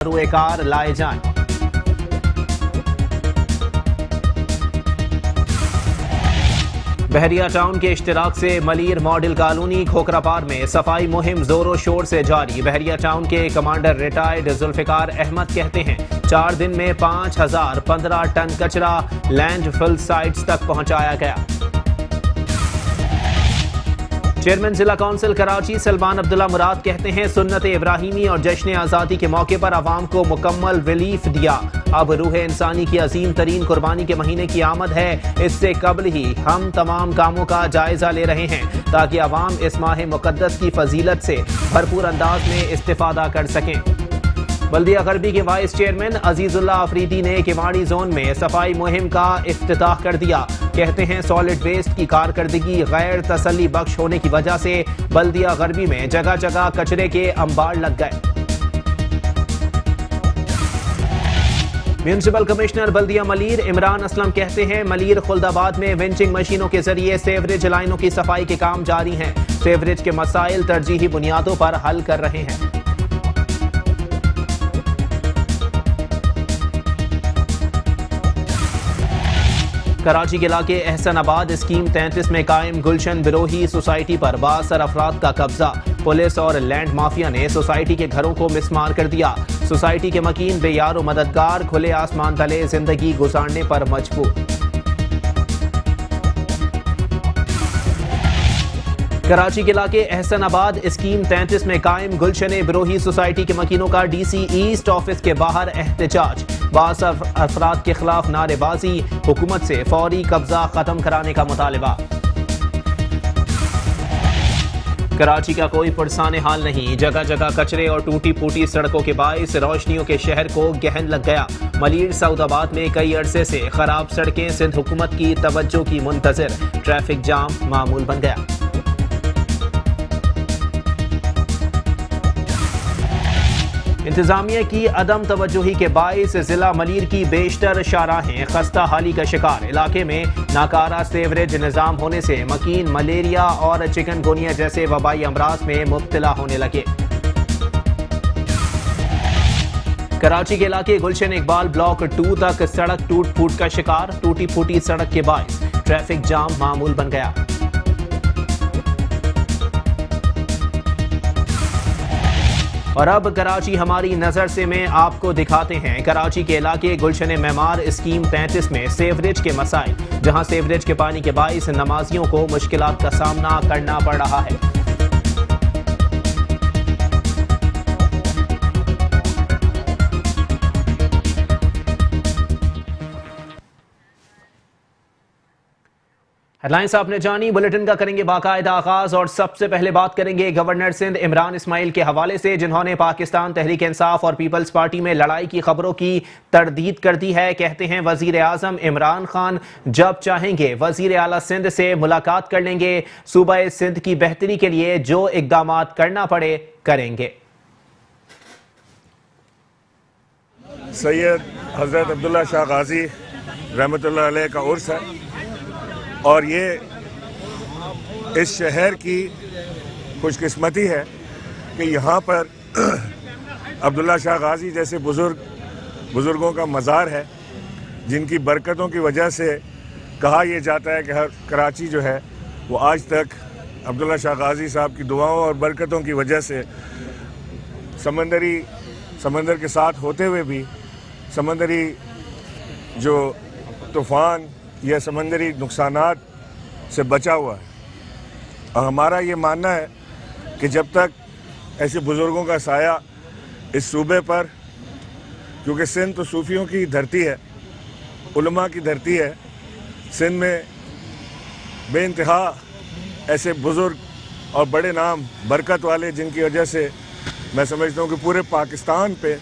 روئے کار لائے جائیں۔ بحریہ ٹاؤن کے اشتراک سے ملیر ماڈل کالونی کھوکھراپار میں صفائی مہم زور و شور سے جاری۔ بحریہ ٹاؤن کے کمانڈر ریٹائرڈ ذوالفقار احمد کہتے ہیں 4 دن میں 5015 ٹن کچرا لینڈ فل سائٹس تک پہنچایا گیا۔ چیئرمین ضلع کونسل کراچی سلمان عبداللہ مراد کہتے ہیں سنت ابراہیمی اور جشن آزادی کے موقع پر عوام کو مکمل ریلیف دیا۔ اب روح انسانی کی عظیم ترین قربانی کے مہینے کی آمد ہے، اس سے قبل ہی ہم تمام کاموں کا جائزہ لے رہے ہیں تاکہ عوام اس ماہ مقدس کی فضیلت سے بھرپور انداز میں استفادہ کر سکیں۔ بلدیہ غربی کے وائس چیئرمین عزیز اللہ افریدی نے کیماڑی زون میں صفائی مہم کا افتتاح کر دیا۔ کہتے ہیں سالڈ ویسٹ کی کارکردگی غیر تسلی بخش ہونے کی وجہ سے بلدیہ غربی میں جگہ جگہ کچرے کے انبار لگ گئے۔ میونسپل کمشنر بلدیہ ملیر عمران اسلم کہتے ہیں ملیر خلد آباد میں ونچنگ مشینوں کے ذریعے سیوریج لائنوں کی صفائی کے کام جاری ہیں۔ سیوریج کے مسائل ترجیحی بنیادوں پر حل کر رہے ہیں۔ کراچی کے علاقے احسن آباد اسکیم 33 میں قائم گلشن بروہی سوسائٹی پر بااثر افراد کا قبضہ۔ پولیس اور لینڈ مافیا نے سوسائٹی کے گھروں کو مسمار کر دیا۔ سوسائٹی کے مکین بے یار و مددگار کھلے آسمان تلے زندگی گزارنے پر مجبور۔ کراچی کے علاقے احسن آباد اسکیم 33 میں قائم گلشن بروہی سوسائٹی کے مکینوں کا ڈی سی ایسٹ آفس کے باہر احتجاج۔ بعض افراد کے خلاف نعرے بازی، حکومت سے فوری قبضہ ختم کرانے کا مطالبہ۔ کراچی کا کوئی پرسان حال نہیں، جگہ جگہ کچرے اور ٹوٹی پھوٹی سڑکوں کے باعث روشنیوں کے شہر کو گہن لگ گیا۔ ملیر سعود آباد میں کئی عرصے سے خراب سڑکیں سندھ حکومت کی توجہ کی منتظر، ٹریفک جام معمول بن گیا۔ انتظامیہ کی عدم توجہی کے باعث ضلع ملیر کی بیشتر شاہراہیں خستہ حالی کا شکار۔ علاقے میں ناکارہ سیوریج نظام ہونے سے مکین ملیریا اور چکن گونیا جیسے وبائی امراض میں مبتلا ہونے لگے۔ کراچی کے علاقے گلشن اقبال بلاک 2 تک سڑک ٹوٹ پھوٹ کا شکار، ٹوٹی پھوٹی سڑک کے باعث ٹریفک جام معمول بن گیا۔ اور اب کراچی ہماری نظر سے میں آپ کو دکھاتے ہیں کراچی کے علاقے گلشن معمار اسکیم 33 میں سیوریج کے مسائل، جہاں سیوریج کے پانی کے باعث نمازیوں کو مشکلات کا سامنا کرنا پڑ رہا ہے۔ ہیڈ لائنز آپ نے جانی، بلیٹن کا کریں گے باقاعدہ آغاز اور سب سے پہلے بات کریں گے گورنر سندھ عمران اسماعیل کے حوالے سے، جنہوں نے پاکستان تحریک انصاف اور پیپلز پارٹی میں لڑائی کی خبروں کی تردید کر دی ہے۔ کہتے ہیں وزیر اعظم عمران خان جب چاہیں گے وزیر اعلیٰ سندھ سے ملاقات کر لیں گے، صوبہ سندھ کی بہتری کے لیے جو اقدامات کرنا پڑے کریں گے۔ سید حضرت عبداللہ شاہ غازی رحمۃ اللہ علیہ کا عرس ہے اور یہ اس شہر کی خوش قسمتی ہے کہ یہاں پر عبداللہ شاہ غازی جیسے بزرگوں کا مزار ہے، جن کی برکتوں کی وجہ سے کہا یہ جاتا ہے کہ ہر کراچی جو ہے وہ آج تک عبداللہ شاہ غازی صاحب کی دعاؤں اور برکتوں کی وجہ سے سمندر کے ساتھ ہوتے ہوئے بھی سمندری جو طوفان یا سمندری نقصانات سے بچا ہوا ہے۔ اور ہمارا یہ ماننا ہے کہ جب تک ایسے بزرگوں کا سایہ اس صوبے پر، کیونکہ سندھ تو صوفیوں کی دھرتی ہے، علماء کی دھرتی ہے، سندھ میں بے انتہا ایسے بزرگ اور بڑے نام برکت والے جن کی وجہ سے میں سمجھتا ہوں کہ پورے پاکستان پہ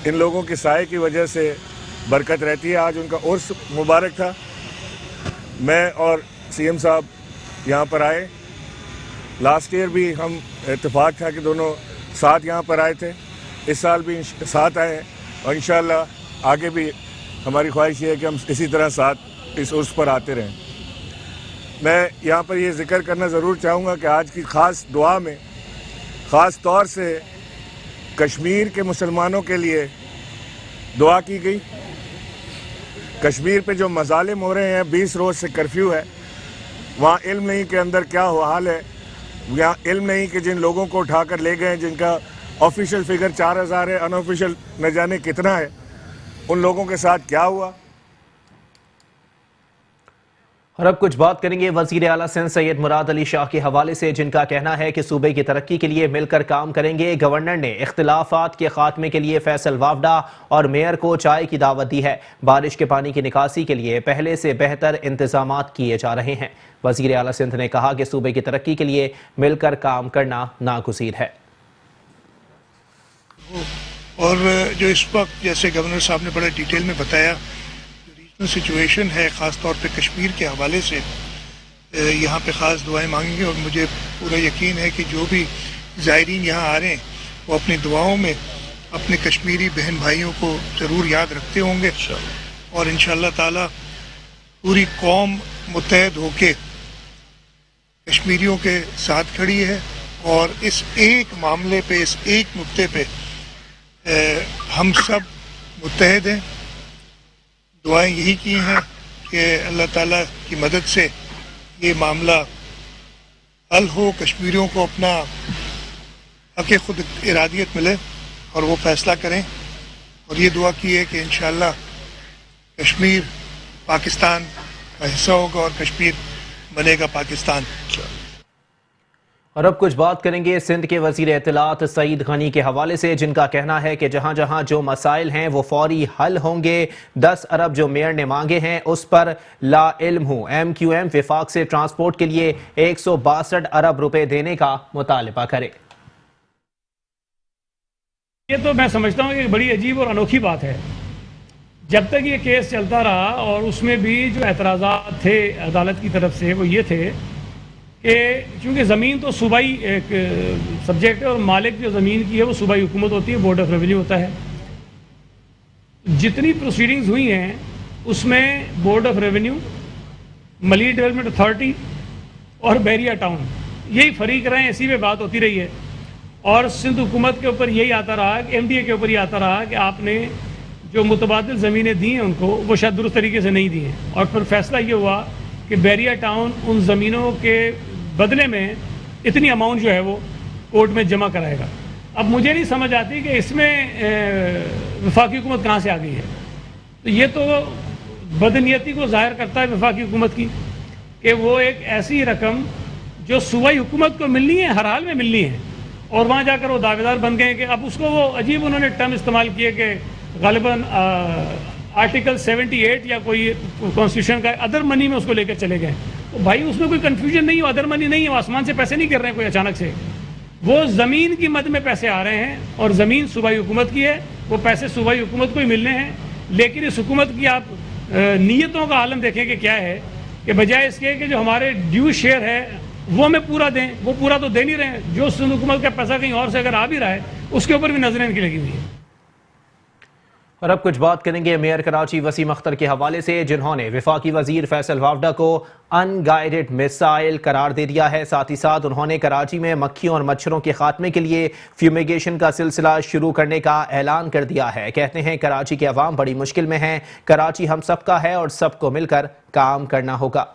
ان لوگوں کے سائے کی وجہ سے برکت رہتی ہے۔ آج ان کا عرس مبارک تھا، میں اور سی ایم صاحب یہاں پر آئے، لاسٹ ایئر بھی ہم اتفاق تھا کہ دونوں ساتھ یہاں پر آئے تھے، اس سال بھی ساتھ آئے ہیں اور انشاءاللہ آگے بھی ہماری خواہش یہ ہے کہ ہم اسی طرح ساتھ اس عرس پر آتے رہیں۔ میں یہاں پر یہ ذکر کرنا ضرور چاہوں گا کہ آج کی خاص دعا میں خاص طور سے کشمیر کے مسلمانوں کے لیے دعا کی گئی. کشمیر پہ جو مظالم ہو رہے ہیں، 20 روز سے کرفیو ہے، وہاں علم نہیں کہ اندر کیا حال ہے، یہاں علم نہیں کہ جن لوگوں کو اٹھا کر لے گئے جن کا آفیشیل فگر 4000 ہے، ان آفیشیل نہ جانے کتنا ہے، ان لوگوں کے ساتھ کیا ہوا. اور اب کچھ بات کریں گے وزیر اعلیٰ سندھ سید مراد علی شاہ کے حوالے سے، جن کا کہنا ہے کہ صوبے کی ترقی کے لیے مل کر کام کریں گے. گورنر نے اختلافات کے خاتمے کے لیے فیصل وافڈا اور میئر کو چائے کی دعوت دی ہے. بارش کے پانی کی نکاسی کے لیے پہلے سے بہتر انتظامات کیے جا رہے ہیں. وزیر اعلیٰ سندھ نے کہا کہ صوبے کی ترقی کے لیے مل کر کام کرنا ناگزیر ہے. اور جو اس وقت جیسے گورنر صاحب نے بڑے ڈیٹیل میں بتایا سچویشن ہے، خاص طور پہ کشمیر کے حوالے سے یہاں پہ خاص دعائیں مانگیں گے، اور مجھے پورا یقین ہے کہ جو بھی زائرین یہاں آ رہے ہیں وہ اپنی دعاؤں میں اپنے کشمیری بہن بھائیوں کو ضرور یاد رکھتے ہوں گے، اور انشاءاللہ تعالی پوری قوم متحد ہو کے کشمیریوں کے ساتھ کھڑی ہے. اور اس ایک معاملے پہ، اس ایک نقطے پہ ہم سب متحد ہیں. دعائیں یہی کی ہیں کہ اللہ تعالیٰ کی مدد سے یہ معاملہ حل ہو، کشمیریوں کو اپنا حق خود ارادیت ملے اور وہ فیصلہ کریں. اور یہ دعا کی ہے کہ انشاءاللہ کشمیر پاکستان کا حصہ ہوگا اور کشمیر بنے گا پاکستان. اور اب کچھ بات کریں گے سندھ کے وزیر اطلاعات سعید غنی کے حوالے سے، جن کا کہنا ہے کہ جہاں جہاں جو مسائل ہیں وہ فوری حل ہوں گے. 10 ارب جو میئر نے مانگے ہیں اس پر لا علم ہوں. MQM وفاق سے ٹرانسپورٹ کے لیے 162 ارب روپے دینے کا مطالبہ کرے. یہ تو میں سمجھتا ہوں کہ بڑی عجیب اور انوکھی بات ہے. جب تک یہ کیس چلتا رہا اور اس میں بھی جو اعتراضات تھے عدالت کی طرف سے وہ یہ تھے کہ چونکہ زمین تو صوبائی ایک سبجیکٹ ہے اور مالک جو زمین کی ہے وہ صوبائی حکومت ہوتی ہے، بورڈ آف ریونیو ہوتا ہے. جتنی پروسیڈنگز ہوئی ہیں اس میں بورڈ آف ریونیو، ملی ڈیولپمنٹ اتھارٹی اور بحریہ ٹاؤن یہی فریق رہے ہیں، اسی پہ بات ہوتی رہی ہے. اور سندھ حکومت کے اوپر یہی آتا رہا کہ MDA کے اوپر یہ آتا رہا کہ آپ نے جو متبادل زمینیں دی ہیں ان کو وہ شاید درست طریقے سے نہیں دی ہیں. اور پھر فیصلہ یہ ہوا کہ بحریہ ٹاؤن ان زمینوں کے بدلے میں اتنی اماؤنٹ جو ہے وہ کورٹ میں جمع کرائے گا. اب مجھے نہیں سمجھ آتی کہ اس میں وفاقی حکومت کہاں سے آ گئی ہے. تو یہ تو بدنیتی کو ظاہر کرتا ہے وفاقی حکومت کی کہ وہ ایک ایسی رقم جو صوبائی حکومت کو ملنی ہے، ہر حال میں ملنی ہے، اور وہاں جا کر وہ دعوے دار بن گئے کہ اب اس کو وہ عجیب انہوں نے ٹرم استعمال کیے کہ غالباً آرٹیکل 78 یا کوئی کانسٹیٹیوشن کا ادر منی میں اس کو لے کر چلے گئے. تو بھائی اس میں کوئی کنفیوژن نہیں ہو، ادر منی نہیں ہے، آسمان سے پیسے نہیں گر رہے ہیں کوئی اچانک سے. وہ زمین کی مد میں پیسے آ رہے ہیں اور زمین صوبائی حکومت کی ہے، وہ پیسے صوبائی حکومت کو ہی ملنے ہیں. لیکن اس حکومت کی آپ نیتوں کا عالم دیکھیں کہ کیا ہے، کہ بجائے اس کے کہ جو ہمارے ڈیو شیئر ہے وہ ہمیں پورا دیں، وہ پورا تو دے نہیں رہے ہیں. جو سندھ حکومت کا پیسہ کہیں اور سے اگر آ بھی رہا ہے اس کے اوپر بھی نظریں ان کی لگی ہوئی ہیں. اور اب کچھ بات کریں گے میئر کراچی وسیم اختر کے حوالے سے، جنہوں نے وفاقی وزیر فیصل وافڈا کو ان گائیڈڈ میسائل قرار دے دیا ہے. ساتھ ہی ساتھ انہوں نے کراچی میں مکھیوں اور مچھروں کے خاتمے کے لیے فیومیگیشن کا سلسلہ شروع کرنے کا اعلان کر دیا ہے. کہتے ہیں کراچی کے عوام بڑی مشکل میں ہیں، کراچی ہم سب کا ہے اور سب کو مل کر کام کرنا ہوگا.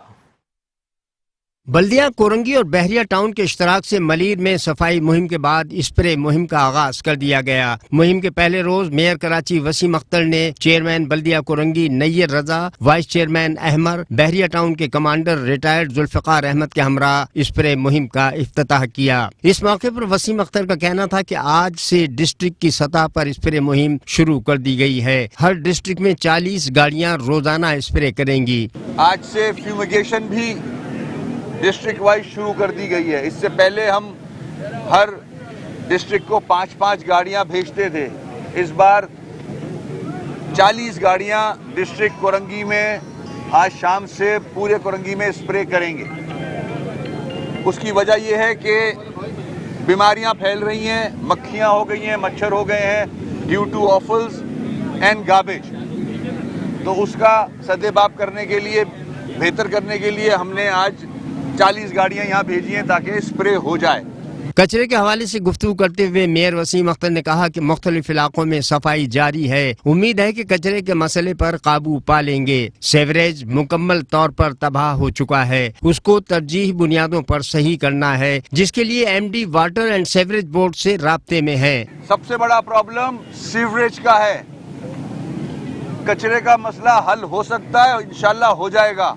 بلدیہ کورنگی اور بحریہ ٹاؤن کے اشتراک سے ملیر میں صفائی مہم کے بعد اسپرے مہم کا آغاز کر دیا گیا. مہم کے پہلے روز میئر کراچی وسیم اختر نے چیئرمین بلدیہ کورنگی نیر رضا، وائس چیئرمین احمر، بحریہ ٹاؤن کے کمانڈر ریٹائرڈ ذوالفقار احمد کے ہمراہ اسپرے مہم کا افتتاح کیا. اس موقع پر وسیم اختر کا کہنا تھا کہ آج سے ڈسٹرکٹ کی سطح پر اسپرے مہم شروع کر دی گئی ہے. ہر ڈسٹرکٹ میں 40 گاڑیاں روزانہ اسپرے کریں گی. آج سے فیومیگیشن بھی ڈسٹرکٹ وائز شروع کر دی گئی ہے. اس سے پہلے ہم ہر ڈسٹرکٹ کو 5 گاڑیاں بھیجتے تھے. اس بار 40 گاڑیاں ڈسٹرکٹ کورنگی میں آج شام سے پورے کورنگی میں اسپرے کریں گے. اس کی وجہ یہ ہے کہ بیماریاں پھیل رہی ہیں، مکھیاں ہو گئی ہیں، مچھر ہو گئے ہیں ڈیو ٹو آفلز اینڈ گاربیج. تو اس کا سدباب کرنے کے لیے، بہتر کرنے کے لیے ہم نے آج 40 گاڑیاں یہاں بھیجی ہیں تاکہ اسپرے ہو جائے. कचरे के हवाले से गुफ्तगू करते हुए मेयर वसीम अख्तर ने कहा कि मुख्तलिफ इलाकों में सफाई जारी है। उम्मीद है कि कचरे के मसले पर काबू पा लेंगे। सेवरेज मुकम्मल तौर पर तबाह हो चुका है, उसको तरजीह बुनियादों पर सही करना है, जिसके लिए MD water and sewerage board से राब्ते में है। सबसे बड़ा प्रॉब्लम सीवरेज का है। कचरे का मसला हल हो सकता है और इंशाल्लाह हो जाएगा।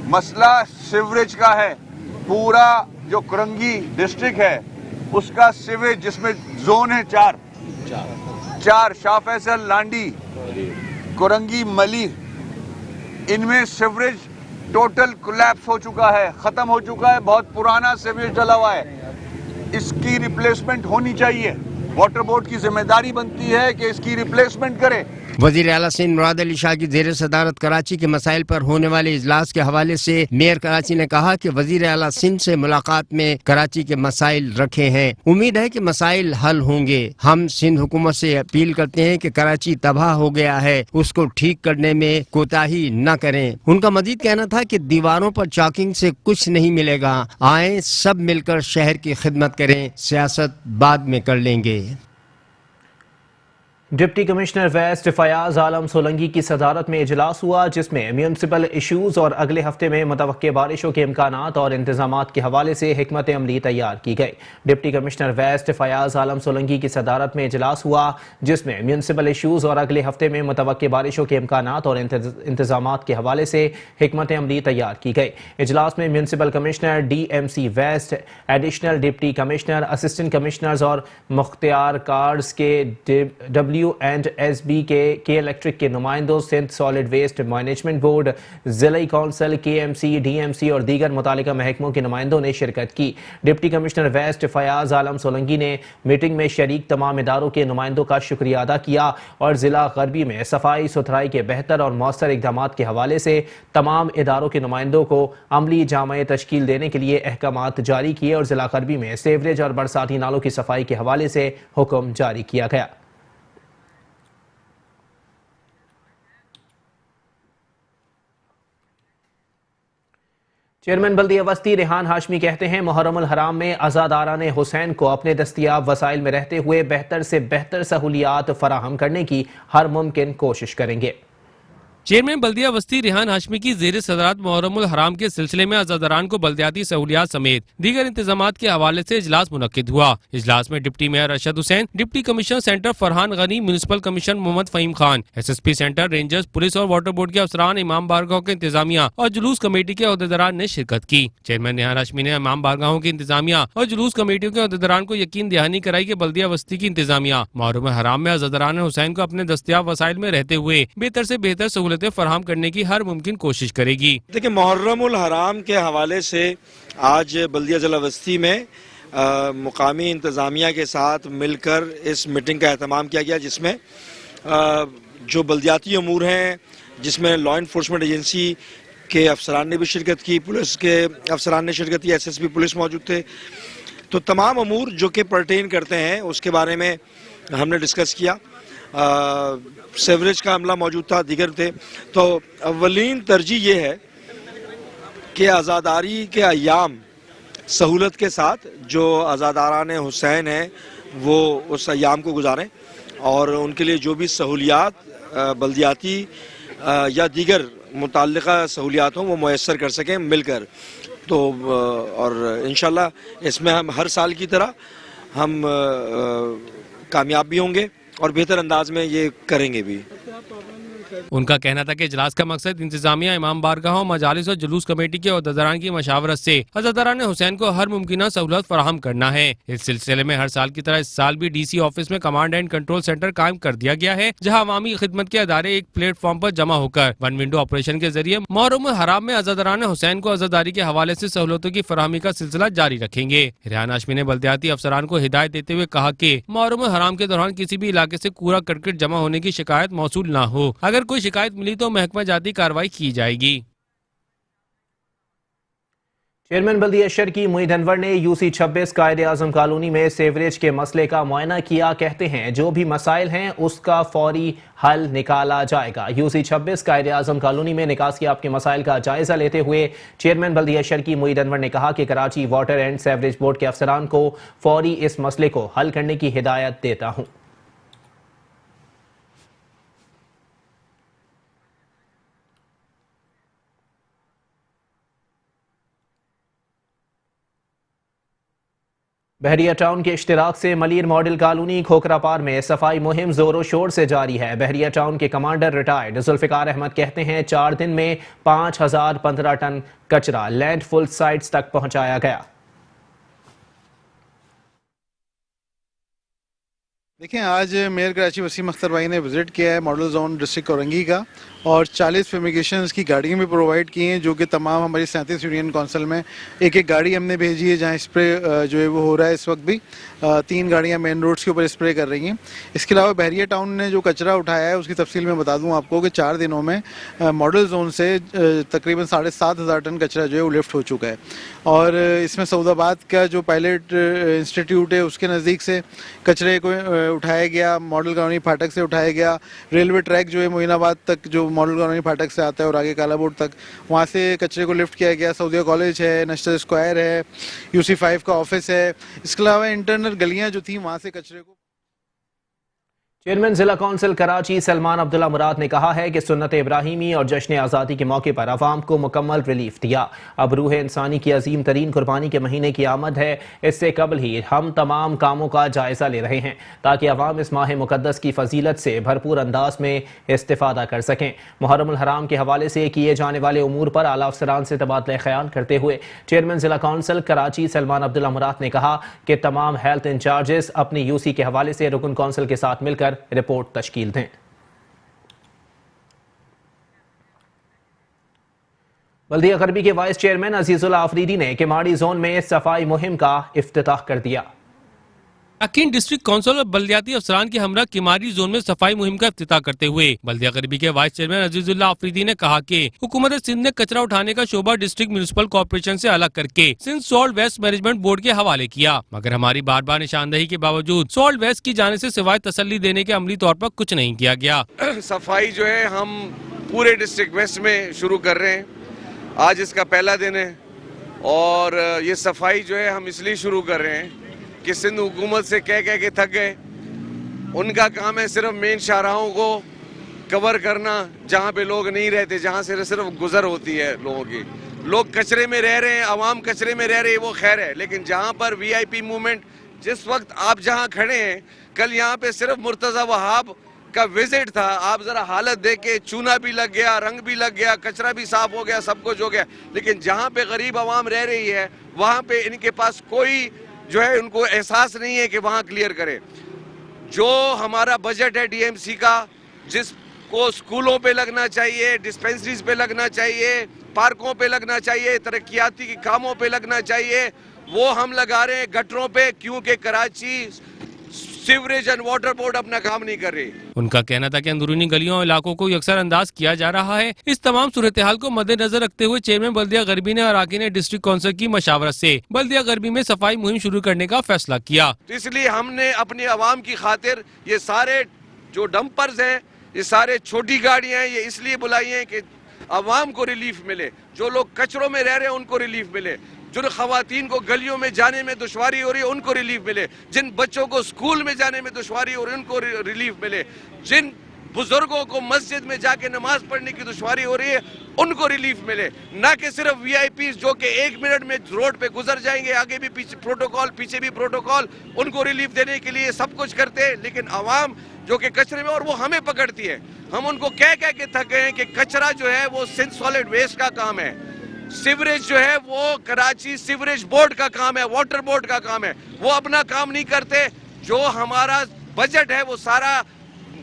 मसला सीवरेज का है। पूरा जो कुरंगी डिस्ट्रिक्ट है उसका सीवेज, जिसमें जोन है चार शाह फैसल, लांडी, कुरंगी, मलीर, इनमें सीवरेज टोटल कोलैप्स हो चुका है, खत्म हो चुका है। बहुत पुराना सीवरेज डला हुआ है, इसकी रिप्लेसमेंट होनी चाहिए। वाटर बोर्ड की जिम्मेदारी बनती है कि इसकी रिप्लेसमेंट करे। वजीर आला सिंध मुराद अली शाह की ज़ेर सदारत कराची के मसाइल पर होने वाले इजलास के हवाले से मेयर कराची ने कहा कि वजीर आला सिंध से मुलाकात में कराची के मसाइल रखे हैं। उम्मीद है कि मसाइल हल होंगे। हम सिंध हुकूमत से अपील करते हैं कि कराची तबाह हो गया है, उसको ठीक करने में कोताही न करें। उनका मजीद कहना था कि दीवारों पर चॉकिंग से कुछ नहीं मिलेगा, आए सब मिलकर शहर की खिदमत करें, सियासत बाद में कर लेंगे। डिप्टी कमिश्नर वेस्ट फयाज आलम सोलंगी की सदारत में इजलास हुआ, जिसमें म्यूनसिपल इशूज़ और अगले हफ्ते में मुतवक्के बारिशों के इम्कानात और इंतजामात के हवाले से हिकमत अमली तैयार की गई। डिप्टी कमिश्नर वेस्ट फयाज आलम सोलंगी की सदारत में इजलास हुआ, जिसमें म्यूनसिपल इशूज़ और अगले हफ्ते में मुतवक्के बारिशों के इम्कानात और इंतजामात के हवाले से हिकमत अमली तैयार की गई। इजलास में municipal commissioner, DMC west, additional deputy commissioner, assistant commissioners और मुख्तियार कार्ड्स के W&SB के इलेक्ट्रिक के नुमाइंदों, Sindh solid waste management board, जिला कौंसिल, KMC, DMC और दीगर मुतालिका महकमों के नुमाइंदों ने शिरकत की। डिप्टी कमिश्नर वेस्ट फयाज आलम सोलंगी ने मीटिंग में शरीक तमाम इदारों के नुमाइंदों का शुक्रिया अदा किया और जिला गरबी में सफाई सुथराई के बेहतर और मौसर इकदामात के हवाले से तमाम इदारों के नुमाइंदों को अमली जामे तश्कील देने के लिए अहकामात जारी किए और जिला गरबी में सेवरेज और बरसाती नालों की सफाई के हवाले से हुक्म जारी किया गया। चेयरमैन बल्दिया वस्ती रेहान हाशमी कहते हैं, मुहर्रमुल हराम में अज़ादाराने हुसैन को अपने दस्तियाब वसाइल में रहते हुए बेहतर से बेहतर सहूलियात फराहम करने की हर मुमकिन कोशिश करेंगे। चेयरमैन बल्दिया वस्ती रेहान हाशमी की ज़ेर सदारत मुहर्रमुल हराम के सिलसिले में अज़ादारान को बल्दियाती सहूलियात समेत दीगर इंतजामात के हवाले से इजलास मुनक्किद हुआ। इजलास में deputy mayor Arshad Hussain, deputy commissioner centre Farhan Gani, municipal commissioner Mohammad Faheem Khan, SSP centre, rangers, police और वाटर बोर्ड के अफसरान, इमाम बारगाहों के इंतजामिया और जुलूस कमेटी के अहदेदारान ने शिरकत की। चेयरमैन रेहान हाशमी ने इमाम बारगाहों की इंतजामिया और जुलूस कमेटियों के अहदेदारान को यकीन दहानी कराई कि बल्दिया वस्ती की इंतजामिया मुहर्रमुल हराम में अज़ादारान हुसैन को अपने दस्तियाब वसाइल में रहते हुए बेहतर से बेहतर सहूलतें फराहम करने की हर मुमकिन कोशिश करेगी। देखिए, मुहर्रमुल हराम के हवाले से आज बल्दिया जिला वस्ती में मुकामी इंतज़ामिया के साथ मिलकर इस मीटिंग का एहतमाम किया गया, जिसमें जो बल्दियाती अमूर हैं, जिसमें लॉ इन्फोर्समेंट एजेंसी के अफसरान ने भी शिरकत की, पुलिस के अफसरान ने शिरकत की, SSP पुलिस मौजूद थे। तो तमाम अमूर जो कि पर्टेन करते हैं उसके बारे में हमने डिस्कस किया। सेवरेज का अमला मौजूद था, दीगर थे। तो अव्वलीन तरजीह ये है कि आज़ादारी के अय्याम सहूलत के साथ जो आज़ादारान हुसैन हैं वो उस अय्याम को गुजारें और उनके लिए जो भी सहूलियात बल्दियाती या दीगर मुताल्लिक़ा सहूलियात हों वो मुयस्सर कर सकें मिलकर। तो और इंशाल्लाह इसमें हम हर साल की तरह हम कामयाब भी होंगे और बेहतर अंदाज में ये करेंगे भी। उनका कहना था कि इजलास का मकसद इंतजामिया, इमाम बारगाहों, मजालिस और जुलूस कमेटी के अहदेदारान की मशावरत से अज़ादारान हुसैन को हर मुमकिन सहूलत फराहम करना है। इस सिलसिले में हर साल की तरह इस साल भी DC ऑफिस में कमांड एंड कंट्रोल सेंटर कायम कर दिया गया है, जहां अवामी खिदमत के अदारे एक प्लेटफॉर्म पर जमा होकर वन विंडो ऑपरेशन के जरिए मुहर्रमुल हराम में अज़ादारान हुसैन को अज़ादारी के हवाले से सहूलतों की फराहमी का सिलसिला जारी रखेंगे। रेहान हाशमी ने बल्दियाती अफसरान को हिदायत देते हुए कहा कि मुहर्रमुल हराम के दौरान किसी भी इलाके से कूड़ा करकट जमा होने की शिकायत मौसूल न हो। अगर कोई शिकायत मिली तो महकमा जाती कार्रवाई की जाएगी। चेयरमैन बल्दिया शहर की मुईद अनवर ने यूसी 26 कायदे आजम कॉलोनी में सीवरेज के मसले का मुआयना किया। कहते हैं जो भी मसाइल हैं उसका फौरी हल निकाला जाएगा। यूसी 26 कायदे आजम कॉलोनी में निकासी आपके मसाइल का जायजा लेते हुए चेयरमैन बल्दिया शहर की मुईद अनवर ने कहा कि Karachi water and sewerage board के अफसरान को फौरी इस मसले को हल करने की हिदायत देता हूँ। बहरिया टाउन के इश्तिराक से मलीर मॉडल कॉलोनी खोखरापार में सफाई मुहिम जोरों शोर से जारी है। बहरिया टाउन के कमांडर रिटायर्ड जुल्फिकार अहमद कहते हैं 4 दिन में 5015 टन कचरा लैंडफुल साइट्स तक पहुंचाया गया। देखें, आज मेयर कराची वसीम अख्तर भाई ने विज़िट किया है मॉडल जोन डिस्ट्रिक्ट कोरंगी का और 40 फ्यूमिगेशंस की गाड़ियाँ भी प्रोवाइड की हैं, जो कि तमाम हमारी 37 यूनियन काउंसिल में एक एक गाड़ी हमने भेजी है जहाँ स्प्रे जो है वो हो रहा है। इस वक्त भी 3 गाड़ियाँ मेन रोड्स के ऊपर स्प्रे कर रही हैं। इसके अलावा बहरिया टाउन ने जो कचरा उठाया है उसकी तफसील में बता दूँ आपको कि 4 दिनों में मॉडल जोन से तकरीबन 7500 टन कचरा जो है वो लिफ्ट हो चुका है। और इसमें सऊदाबाद का जो पायलट इंस्टीट्यूट है उसके नज़दीक से कचरे को उठाया गया, मॉडल कॉलोनी फाटक से उठाया गया, रेलवे ट्रैक जो है मोइनाबाद तक जो मॉडल कॉलोनी फाटक से आता है और आगे काला बोर्ड तक, वहाँ से कचरे को लिफ्ट किया गया। सऊदिया कॉलेज है, नेशनल स्क्वायर है, यूसी 5 का ऑफिस है। इसके अलावा इंटरनल गलियाँ जो थी वहाँ से कचरे को। चेयरमैन जिला कौंसिल कराची सलमान अब्दुल्ला मुराद ने कहा है कि सुन्नत इब्राहिमी और जश्न आज़ादी के मौके पर अवाम को मुकम्मल रिलीफ दिया। अब रूह इंसानी की अजीम तरीन कुर्बानी के महीने की आमद है। इससे कबल ही हम तमाम कामों का जायजा ले रहे हैं ताकि अवाम इस माह मुकद्दस की फजीलत से भरपूर अंदाज में इस्तिफादा कर सकें। मुहर्रम उल हराम के हवाले से किए जाने वाले उमूर पर आला अफसरान से तबादला ख्याल करते हुए चेयरमैन जिला कौंसिल कराची सलमान अब्दुल्ला मुराद ने कहा कि तमाम हेल्थ इंचार्जेस अपनी यूसी के हवाले से रुकन कौंसिल के साथ मिलकर रिपोर्ट तश्कील दें। बल्दिया गरबी के वाइस चेयरमैन अजीजुल आफरीदी ने किमाड़ी जोन में सफाई मुहिम का इफ्तिताह कर दिया। अकीन डिस्ट्रिक्ट काउंसिल और बल्दियाती अफसरान के हमरा किमारी जोन में सफाई मुहिम का इफ्तिताह करते हुए बल्दिया गरबी के वाइस चेयरमैन अजीजुल्लाह आफरीदी ने कहा कि हुकूमत सिंध ने कचरा उठाने का शोबा डिस्ट्रिक्ट म्यूनिसिपल कॉर्पोरेशन से अलग करके Sindh solid waste management board के हवाले किया, मगर हमारी बार बार निशानदही के बावजूद सॉल्ट वेस्ट की जाने से सिवाय तसल्ली देने के अमली तौर पर कुछ नहीं किया गया। सफाई जो है हम पूरे डिस्ट्रिक्ट वेस्ट में शुरू कर रहे हैं। आज इसका पहला दिन है और ये सफाई जो है हम इसलिए शुरू कर रहे हैं कि सिंध हुकूमत से कह के थक गए। उनका काम है सिर्फ मेन शाहराहों को कवर करना जहाँ पे लोग नहीं रहते, जहाँ से सिर्फ गुजर होती है लोगों की। लोग कचरे में रह रहे हैं, आवाम कचरे में रह रही है, वो खैर है, लेकिन जहाँ पर वीआईपी मूवमेंट, जिस वक्त आप जहाँ खड़े हैं, कल यहाँ पे सिर्फ मुर्तज़ा वहाब का विजिट था, आप जरा हालत देख के चूना भी लग गया, रंग भी लग गया, कचरा भी साफ हो गया, सब कुछ हो गया, लेकिन जहाँ पे गरीब आवाम रह रही है वहाँ पे इनके पास कोई जो है उनको एहसास नहीं है कि वहाँ क्लियर करें। जो हमारा बजट है डीएमसी का, जिसको स्कूलों पे लगना चाहिए, डिस्पेंसरीज पे लगना चाहिए, पार्कों पे लगना चाहिए, तरक्याती कामों पे लगना चाहिए, वो हम लगा रहे हैं गटरों पे, क्योंकि Karachi sewerage and water board अपना काम नहीं कर रही। उनका कहना था कि अंदरूनी गलियों और इलाकों को यकसर अंदाज किया जा रहा है। इस तमाम सूरत हाल को मद्देनजर रखते हुए चेयरमैन बल्दिया गरबी ने अराकीन ने डिस्ट्रिक्ट काउंसिल की मशावरत से बल्दिया गरबी में सफाई मुहिम शुरू करने का फैसला किया। तो इसलिए हमने अपनी आवाम की खातिर ये सारे जो डंपर्स हैं, ये सारे छोटी गाड़ियां हैं, ये इसलिए बुलाई हैं कि आवाम को रिलीफ मिले, जो लोग कचरों में रह रहे हैं उनको रिलीफ मिले, जो खवातीन को गलियों में जाने में दुश्वारी हो रही है उनको रिलीफ मिले, जिन बच्चों को स्कूल में जाने में दुश्वारी हो रही है उनको रिलीफ मिले, जिन बुजुर्गों को मस्जिद में जाके नमाज पढ़ने की दुश्वारी हो रही है उनको रिलीफ मिले। ना कि सिर्फ वीआईपी जो कि 1 मिनट में रोड पे गुजर जाएंगे, आगे भी पीछे प्रोटोकॉल, पीछे भी प्रोटोकॉल, उनको रिलीफ देने के लिए सब कुछ करते हैं, लेकिन आवाम जो कि कचरे में, और वो हमें पकड़ती है। हम उनको कह के थक गए हैं कि कचरा जो है वो सिंध सॉलिड वेस्ट का काम है, सीवरेज जो है वो कराची सीवरेज बोर्ड का काम है, वाटर बोर्ड का काम है, वो अपना काम नहीं करते। जो हमारा बजट है वो सारा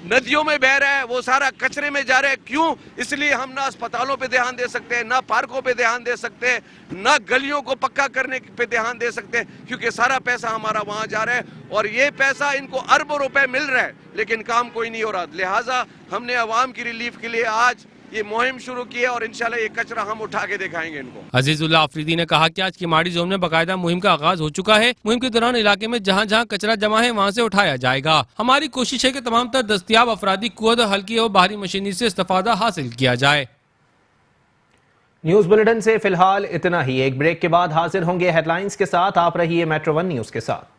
नदियों में बह रहा है, वो सारा कचरे में जा रहा है। क्यों? इसलिए हम ना अस्पतालों पे ध्यान दे सकते हैं, ना पार्कों पे ध्यान दे सकते हैं, ना गलियों को पक्का करने पे ध्यान दे सकते हैं, क्योंकि सारा पैसा हमारा वहाँ जा रहा है और ये पैसा इनको अरबों रुपए मिल रहा है, लेकिन काम कोई नहीं हो रहा। लिहाजा हमने आवाम की रिलीफ के लिए आज یہ مہم شروع کی ہے اور انشاءاللہ یہ کچرا ہم اٹھا کے دکھائیں گے ان کو. عزیز اللہ آفریدی نے کہا کہ آج کیماڑی زون میں باقاعدہ مہم کا آغاز ہو چکا ہے. مہم کے دوران علاقے میں جہاں جہاں کچرا جمع ہے وہاں سے اٹھایا جائے گا. ہماری کوشش ہے کہ تمام تر دستیاب افرادی قوت ہلکی اور باہری مشینری سے استفادہ حاصل کیا جائے. نیوز بلیٹن سے فی الحال اتنا ہی. ایک بریک کے بعد حاضر ہوں گے ہیڈ لائنز کے ساتھ. آپ رہیے میٹرو ون نیوز کے ساتھ.